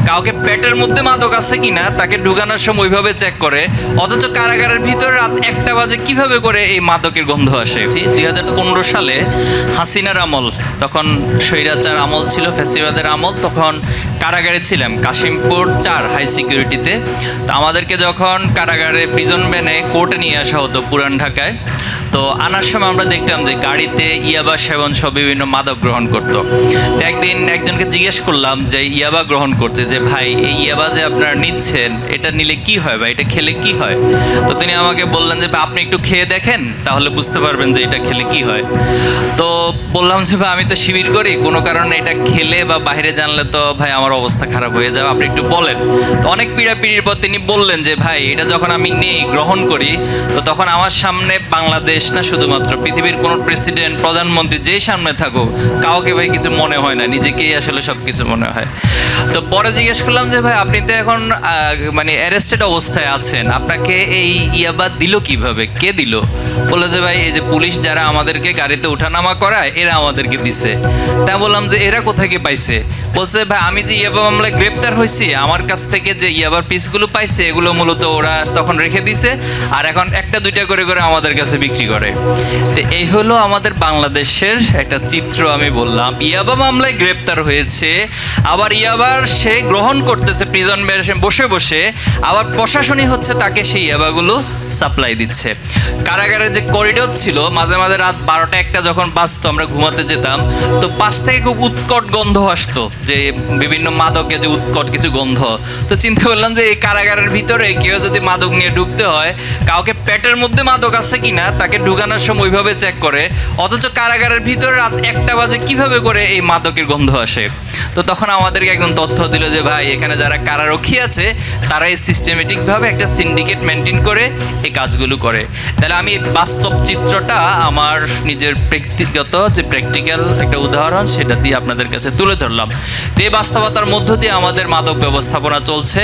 কাউকে পেটের মধ্যে মাদক আছে কিনা তাকে ঢুকানোর সময় ওইভাবে চেক করে, অথচ কারাগারের ভিতরে রাত 1টা বাজে কিভাবে করে এই মাদকের গন্ধ আসে। 2015 সালে হাসিনার আমল, তখন স্বৈরাচার আমল ছিল, ফ্যাসিবাদের আমল, তখন কারাগারে ছিলাম কাশিমপুর 4 হাই সিকিউরিটিতে। তো আমাদেরকে যখন কারাগারে প্রিজন ভ্যানে কোর্টে নিয়ে আসা হতো পুরান ঢাকায়, তো আনার সময় আমরা দেখতাম যে গাড়িতে ইয়াবা সেবন সহ বিভিন্ন মাদক গ্রহণ করতো। তো একদিন একজনকে জিজ্ঞেস করলাম যে ইয়াবা গ্রহণ করছে, যে ভাই এই ইয়াবা যে আপনারা নিচ্ছেন এটা নিলে কি হয় বা এটা খেলে কি হয়? তো তিনি আমাকে বললেন যে আপনি একটু খেয়ে দেখেন, তাহলে বুঝতে পারবেন যে এটা খেলে কি হয়। তো বললাম যে ভাই আমি তো শিবির করি, কোনো কারণে এটা খেলে বা বাইরে জানলে তো ভাই আমার অবস্থা খারাপ হয়ে যাবে, আপনি একটু বলেন। তো অনেক পীড়াপিড়ির পর তিনি বললেন যে ভাই এটা যখন আমি নেই গ্রহণ করি, তো তখন আমার সামনে বাংলাদেশ না শুধুমাত্র পৃথিবীর কোনো প্রেসিডেন্ট প্রধানমন্ত্রী যেই সামনে থাকুক কাউকে ভাই কিছু মনে হয় না, নিজেকেই আসলে সব কিছু মনে হয়। তো পরে জিজ্ঞেস করলাম যে ভাই আপনি তো এখন মানে অ্যারেস্টেড অবস্থায় আছেন, আপনাকে এই ইয়াবা দিল কিভাবে, কে দিল? বললো যে ভাই এই যে পুলিশ যারা আমাদেরকে গাড়িতে ওঠানামা করায় এরা আমাদেরকে দিছে। তা বললাম যে এরা কোথায় কি পাইছে? বলছে ভাই আমি যে ইয়াবা মামলায় গ্রেপ্তার হয়েছি আমার কাছ থেকে যে ইয়াবার পিসগুলো পাইছে এগুলো মূলত ওরা তখন রেখে দিছে, আর এখন 1টা 2টা করে করে আমাদের কাছে বিক্রি করে। তো এই হলো আমাদের বাংলাদেশের একটা চিত্র। আমি বললাম ইয়াবা মামলায় গ্রেপ্তার হয়েছে, আবার ইয়াবার সে গ্রহণ করতেছে প্রিজন ভ্যানে বসে বসে, আবার প্রশাসনই হচ্ছে তাকে সেই ইয়াবাগুলো সাপ্লাই দিচ্ছে। কারাগারের যে করিডোর ছিল, মাঝে মাঝে রাত 12টা 1টা যখন বাজতো আমরা ঘুমাতে যেতাম, তো পাশ থেকে খুব উৎকট গন্ধ আসতো, যে বিভিন্ন মাদকের যে উৎকট কিছু গন্ধ। তো চিন্তা করলাম যে এই কারাগারের ভিতরে কেউ যদি মাদক নিয়ে ঢুকতে হয়, কাউকে পেটের মধ্যে মাদক আছে কিনা তাকে ঢুকানোর সময় ওইভাবে চেক করে, অথচ কারাগারের ভিতরে রাত 1টা বাজে কিভাবে করে এই মাদকের গন্ধ আসে। তো তখন আমাদেরকে একজন তথ্য দিল যে ভাই এখানে যারা কারারক্ষী আছে তারা এই সিস্টেমেটিকভাবে একটা সিন্ডিকেট মেনটেন করে এই কাজগুলো করে। তাহলে আমি বাস্তব চিত্রটা আমার নিজের ব্যক্তিগত যে প্র্যাকটিক্যাল একটা উদাহরণ সেটা দিয়ে আপনাদের কাছে তুলে ধরলাম। এই বাস্তবতার মধ্য দিয়ে আমাদের মাদক ব্যবস্থাপনা চলছে।